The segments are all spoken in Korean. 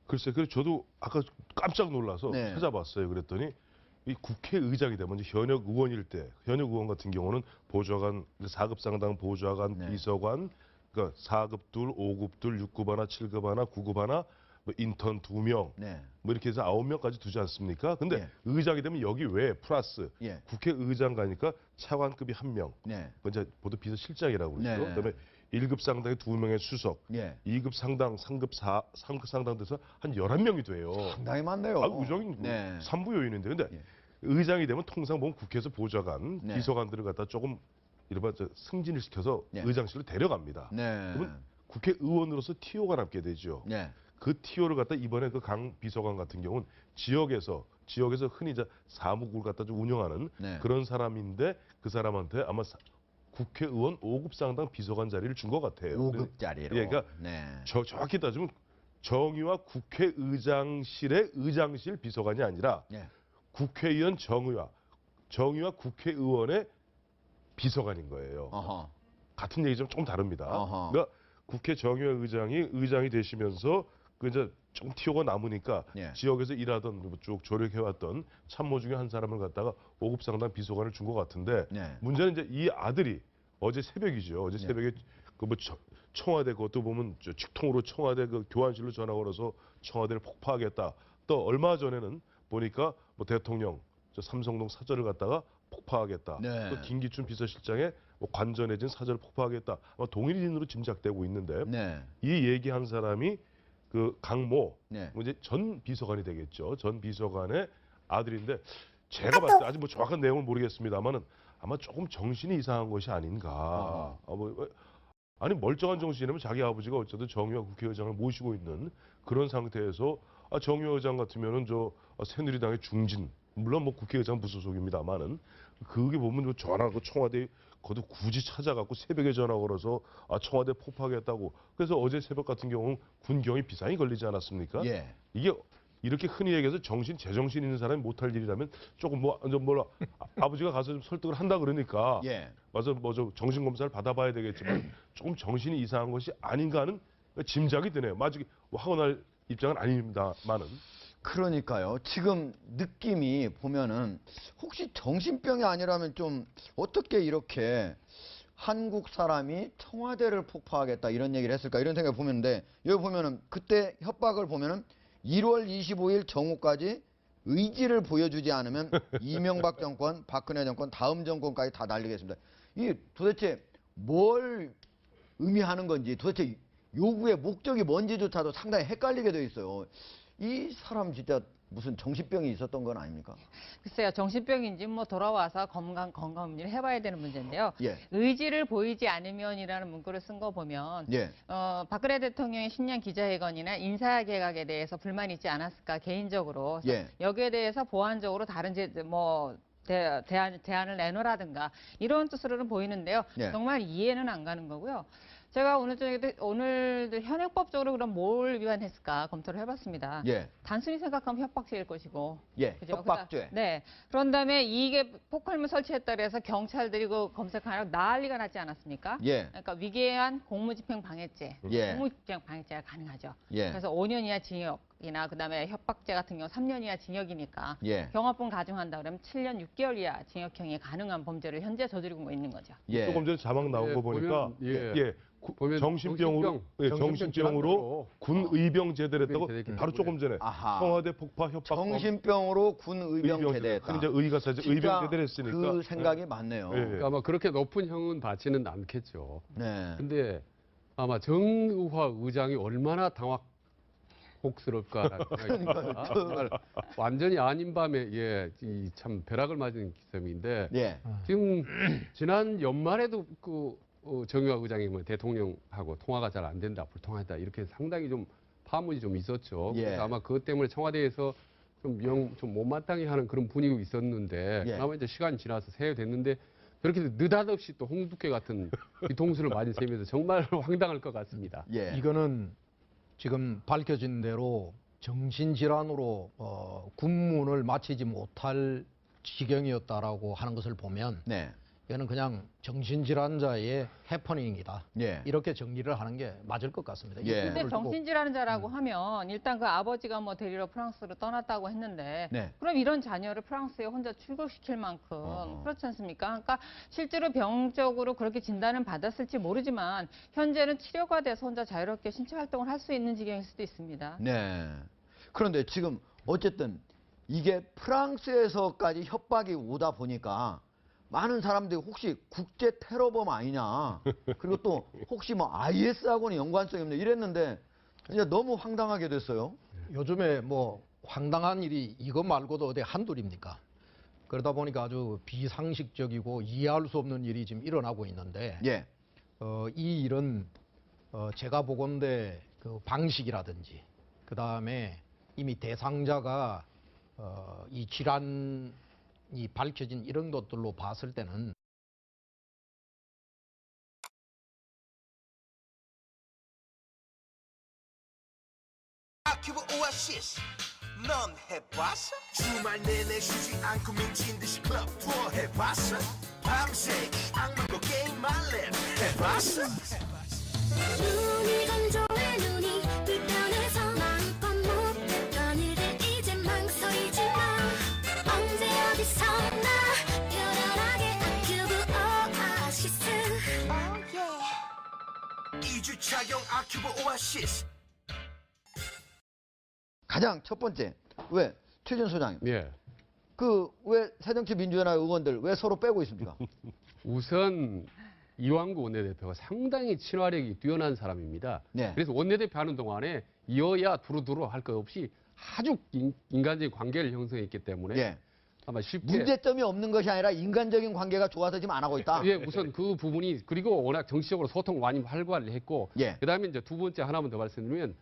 글쎄, 그래서 저도 아까 깜짝 놀라서 네. 찾아봤어요. 그랬더니 이 국회의장이 되면 이제 현역 의원일 때, 현역 의원 같은 경우는 보좌관, 4급 상당 보좌관, 네. 비서관, 그러니까 4급 둘, 5급 둘, 6급 하나, 7급 하나, 9급 하나, 뭐 인턴 2명, 네. 뭐 이렇게 해서 9명까지 두지 않습니까? 근데 예. 의장이 되면 여기 외에 플러스 예. 국회의장 가니까 차관급이 1명, 네. 그 이제 보통 비서실장이라고 그러죠. 네. 그다음에 1급 상당에 2명의 수석, 예. 2급 상당, 3급 상당 돼서 한 11명이 돼요. 상당히 많네요. 아, 의장이 네. 3부 요인인데, 근데 예. 의장이 되면 통상 보면 국회에서 보좌관, 네. 비서관들을 갖다 조금 이른바 승진을 시켜서 네. 의장실로 데려갑니다. 네. 그러면 국회의원으로서 TO가 남게 되죠. 네. 그 TO를 갖다 이번에 그 강 비서관 같은 경우는 지역에서 흔히 이제 사무국을 갖다 좀 운영하는 네. 그런 사람인데 그 사람한테 아마 국회의원 5급 상당 비서관 자리를 준 것 같아요. 5급 자리로. 예, 그러니까 네. 정확히 따지면 정의와 국회의장실의 의장실 비서관이 아니라 네. 국회의원 정의와 국회의원의 비서관인 거예요. 어허. 같은 얘기지만 조금 다릅니다. 어허. 그러니까 국회 정의와 의장이 되시면서 그 이제 조금 티오가 남으니까 예. 지역에서 일하던 쭉 조력해왔던 참모 중에 한 사람을 갖다가 5급 상당 비서관을 준 것 같은데 네. 문제는 이제 이 아들이 어제 새벽이죠. 어제 네. 새벽에 그 뭐 청와대 그것도 보면 직통으로 청와대 그 교환실로 전화 걸어서 청와대를 폭파하겠다. 또 얼마 전에는 보니까 뭐 대통령 삼성동 사저를 갖다가 폭파하겠다. 네. 또 김기춘 비서실장의 뭐 관전해진 사저를 폭파하겠다. 아마 동일인으로 짐작되고 있는데 네. 이 얘기한 사람이 그 강모 네. 뭐 이제 전 비서관이 되겠죠. 전 비서관의 아들인데 제가 봤을 때 아직 뭐 정확한 내용을 모르겠습니다만은 아마 조금 정신이 이상한 것이 아닌가. 아니 멀쩡한 정신이면 자기 아버지가 어쨌든 정의와 국회의장을 모시고 있는 그런 상태에서 정의와 의장 같으면은 새누리당의 중진 물론 뭐 국회의장 부소속입니다만은 그게 보면 뭐 전화 그 청와대 거도 굳이 찾아갖고 새벽에 전화 걸어서 청와대 폭파하겠다고 그래서 어제 새벽 같은 경우는 군경이 비상이 걸리지 않았습니까? 예. 이게 이렇게 흔히 얘기해서 제정신 있는 사람이 못할 일이라면 조금 아버지가 가서 좀 설득을 한다 그러니까 예. 와서 정신 검사를 받아봐야 되겠지만 조금 정신이 이상한 것이 아닌가 하는 짐작이 드네요. 마치 하고 날 입장은 아닙니다만은. 그러니까요. 지금 느낌이 보면은 혹시 정신병이 아니라면 좀 어떻게 이렇게 한국 사람이 청와대를 폭파하겠다 이런 얘기를 했을까 이런 생각이 보는데 여기 보면은 그때 협박을 보면은 1월 25일 정오까지 의지를 보여주지 않으면 이명박 정권, 박근혜 정권, 다음 정권까지 다 날리겠습니다. 이게 도대체 뭘 의미하는 건지 도대체 요구의 목적이 뭔지조차도 상당히 헷갈리게 돼 있어요. 이 사람 진짜 무슨 정신병이 있었던 건 아닙니까? 글쎄요, 정신병인지 뭐 돌아와서 건강검진을 해봐야 되는 문제인데요. 예. 의지를 보이지 않으면이라는 문구를 쓴 거 보면 예. 박근혜 대통령의 신년 기자회견이나 인사개각에 대해서 불만이 있지 않았을까 개인적으로. 예. 여기에 대해서 보완적으로 다른 대안을 내놓으라든가 이런 뜻으로는 보이는데요. 예. 정말 이해는 안 가는 거고요. 제가 오늘도 현행법적으로 그럼 뭘 위반했을까 검토를 해봤습니다. 예. 단순히 생각하면 협박죄일 것이고. 예. 그죠? 협박죄. 네. 그런 다음에 이게 폭발물 설치했다 그래서 경찰들이 그 검색하느라 난리가 났지 않았습니까? 예. 그러니까 위계한 공무집행 방해죄. 예. 공무집행 방해죄가 가능하죠. 예. 그래서 5년 이하 징역이나 그다음에 협박죄 같은 경우 3년 이하 징역이니까 예. 경합분 가중한다 그러면 7년 6개월 이하 징역형이 가능한 범죄를 현재 저지르고 있는 거죠. 예. 조금 전에 자막 나온 거 보니까 보면 정신병으로 군 의병 제대를 했다고 바로 조금 전에 아하. 청와대 폭파 협박 정신병으로 군 의병 제대했다. 이제 의가 사실 의병 제대를 진짜 했으니까 그 생각이 많네요. 예. 그러니까 아마 그렇게 높은 형은 받지는 않겠죠. 네. 근데 아마 정의화 의장이 얼마나 당혹스럽까라는 생각이 듭니다. 정말 완전히 아닌 밤에 참 벼락을 맞은 기셈인데 예. 지금 지난 연말에도 정의화 의장이 뭐 대통령하고 통화가 잘 안 된다, 불통하다 이렇게 상당히 좀 파문이 좀 있었죠. 예. 그래서 아마 그것 때문에 청와대에서 좀 못마땅해 하는 그런 분위기가 있었는데 예. 그나마 이제 시간이 지나서 세회됐는데 그렇게 느닷없이 또 홍두깨 같은 뒤통수를 맞은 셈이어서 정말 황당할 것 같습니다. 예. 이거는 지금 밝혀진 대로 정신질환으로 군문을 마치지 못할 지경이었다라고 하는 것을 보면 네. 얘는 그냥 정신질환자의 해퍼닝이다. 예. 이렇게 정리를 하는 게 맞을 것 같습니다. 이 예. 근데 부분을 두고 정신질환자라고 하면 일단 그 아버지가 뭐 데리러 프랑스로 떠났다고 했는데 네. 그럼 이런 자녀를 프랑스에 혼자 출국시킬 만큼 그렇지 않습니까? 그러니까 실제로 병적으로 그렇게 진단을 받았을지 모르지만 현재는 치료가 돼서 혼자 자유롭게 신체 활동을 할 수 있는 지경일 수도 있습니다. 네. 그런데 지금 어쨌든 이게 프랑스에서까지 협박이 오다 보니까 많은 사람들이 혹시 국제 테러범 아니냐. 그리고 또 혹시 뭐 IS하고는 연관성이 없냐 이랬는데 이제 너무 황당하게 됐어요. 요즘에 뭐 황당한 일이 이것 말고도 어디 한둘입니까? 그러다 보니까 아주 비상식적이고 이해할 수 없는 일이 지금 일어나고 있는데 예. 이 일은 제가 보건대 그 방식이라든지 그 다음에 이미 대상자가 이 질환이 밝혀진 이런 것들로 봤을 때는 아큐브 오아시스 넌 해봤어? 주말 내내 쉬지 않고 미친 듯이 클럽 투어 해봤어? 밤새 악물고 게임만 해 해봤어? 눈이 건조해 눈이 불편해서 마음껏 못했던 일을 이제 망설이지 마 언제 어디서나 편안하게 아큐브 오아시스 oh yeah. 2주 착용 아큐브 오아시스 가장 첫 번째 왜 최준 소장님 예. 그 왜 새정치민주연합 의원들 왜 서로 빼고 있습니까? 우선 이완구 원내대표가 상당히 친화력이 뛰어난 사람입니다. 네. 그래서 원내대표 하는 동안에 이어야 두루두루 할 것 없이 아주 인간적인 관계를 형성했기 때문에 예. 아마 쉽게 문제점이 없는 것이 아니라 인간적인 관계가 좋아서 지금 안 하고 있다. 예, 우선 그 부분이 그리고 워낙 정치적으로 소통 많이 활발히 했고 예. 그다음에 이제 두 번째 하나만 더 말씀드리면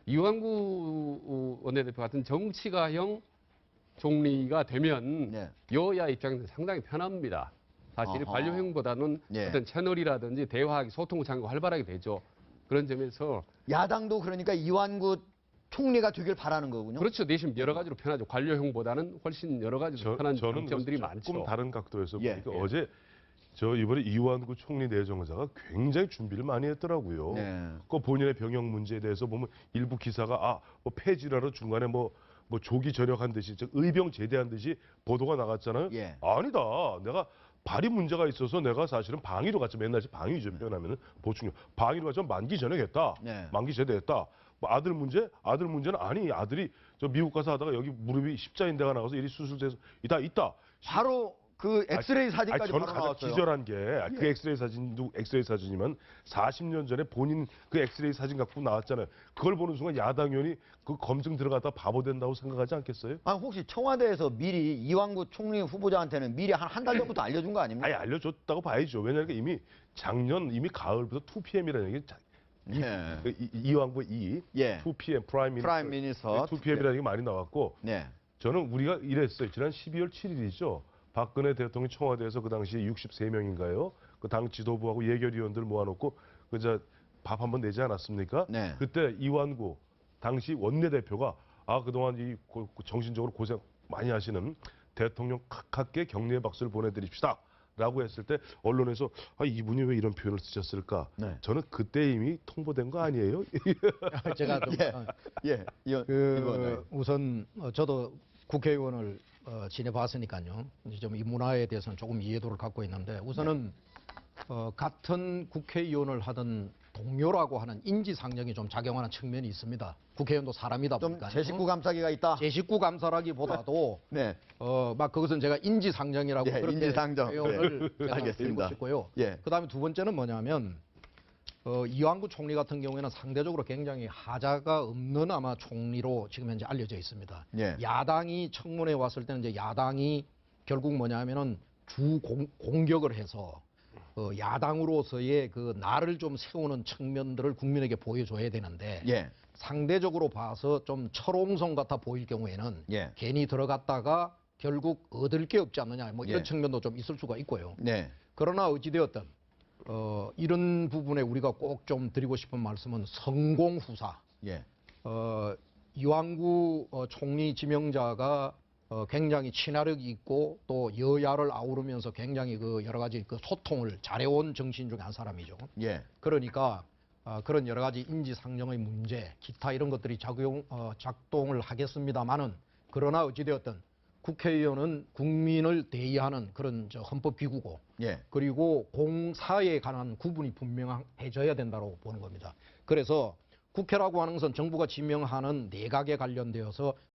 이완구 원내대표 같은 정치가형 총리가 되면 네. 여야 입장에서 상당히 편합니다. 사실 아하. 관료형보다는 예. 어떤 채널이라든지 대화하기 소통 창구 활발하게 되죠. 그런 점에서 야당도 그러니까 이완구 총리가 되길 바라는 거군요. 그렇죠. 대신 여러 가지로 편하죠. 관료형보다는 훨씬 여러 가지로 편한 저는 장점들이 조금 많죠. 다른 각도에서 예, 보니까 예. 어제 저 이번에 이완구 총리 내정자가 굉장히 준비를 많이 했더라고요. 네. 그 본인의 병역 문제에 대해서 보면 일부 기사가 뭐 폐질환으로 중간에 뭐 조기 전역한 듯이 즉 의병 제대한 듯이 보도가 나갔잖아요. 예. 아니다. 내가 발이 문제가 있어서 내가 사실은 방위로 갔죠. 맨날 방위죠. 표현하면은 보충력. 방위로 가서 만기 전역했다. 네. 만기 제대했다. 뭐 아들 문제는 아니 아들이 저 미국 가서 하다가 여기 무릎이 십자인대가 나가서 이리 수술돼서 있다. 바로 그 엑스레이 사진까지 저는 바로 가장 나왔어요. 기절한 게 그 엑스레이 사진도 엑스레이 사진이면 40년 전에 본인 그 엑스레이 사진 갖고 나왔잖아요. 그걸 보는 순간 야당 의원이 그 검증 들어갔다 바보 된다고 생각하지 않겠어요? 아 혹시 청와대에서 미리 이완구 총리 후보자한테는 미리 한 달 전부터 알려준 거 아닙니까? 아예 알려줬다고 봐야죠. 왜냐하면 이미 작년 가을부터 2PM이라는 얘기 네. 이완구 예. 2PM 프라임 프라임 미니스터 2PM이라는 얘기 많이 나왔고 네. 저는 우리가 이랬어요. 지난 12월 7일이죠. 박근혜 대통령 청와대에서 그 당시에 63명인가요? 그 당 지도부하고 예결위원들 모아놓고 그저 밥 한번 내지 않았습니까? 네. 그때 이완구 당시 원내대표가 그동안 정신적으로 고생 많이 하시는 대통령 가깝게 격려의 박수를 보내드립시다. 라고 했을 때 언론에서 이분이 왜 이런 표현을 쓰셨을까? 네. 저는 그때 이미 통보된 거 아니에요? 제가 좀 예. 그 우선 저도 국회의원을 지내봤으니까요. 이제 좀 이 문화에 대해서는 조금 이해도를 갖고 있는데 우선은 같은 국회의원을 하던 동료라고 하는 인지상정이 좀 작용하는 측면이 있습니다. 국회의원도 사람이다 좀 보니까 제 식구 감싸기가 있다. 제 식구 감사라기보다도 네. 막 그것은 제가 인지상정이라고 예, 그렇게 인지상정. 표현을 네. 제가 알겠습니다. 드리고 싶고요. 예. 그다음에 두 번째는 뭐냐면 이완구 총리 같은 경우에는 상대적으로 굉장히 하자가 없는 아마 총리로 지금 현재 알려져 있습니다. 예. 야당이 청문회 왔을 때는 이제 야당이 결국 뭐냐면은 공격을 해서 야당으로서의 그 나를 좀 세우는 측면들을 국민에게 보여줘야 되는데 예. 상대적으로 봐서 좀 철옹성 같아 보일 경우에는 예. 괜히 들어갔다가 결국 얻을 게 없지 않느냐 뭐 이런 예. 측면도 좀 있을 수가 있고요. 네. 그러나 어찌되었든 이런 부분에 우리가 꼭 좀 드리고 싶은 말씀은 성공 후사. 예. 이완구 총리 지명자가 굉장히 친화력이 있고 또 여야를 아우르면서 굉장히 그 여러 가지 그 소통을 잘해온 정치인 중에 한 사람이죠. 예. 그러니까 그런 여러 가지 인지상정의 문제, 기타 이런 것들이 작동을 하겠습니다만은 그러나 어찌되었든 국회의원은 국민을 대의하는 그런 헌법기구고 예. 그리고 공사에 관한 구분이 분명해져야 된다고 보는 겁니다. 그래서 국회라고 하는 것은 정부가 지명하는 내각에 관련되어서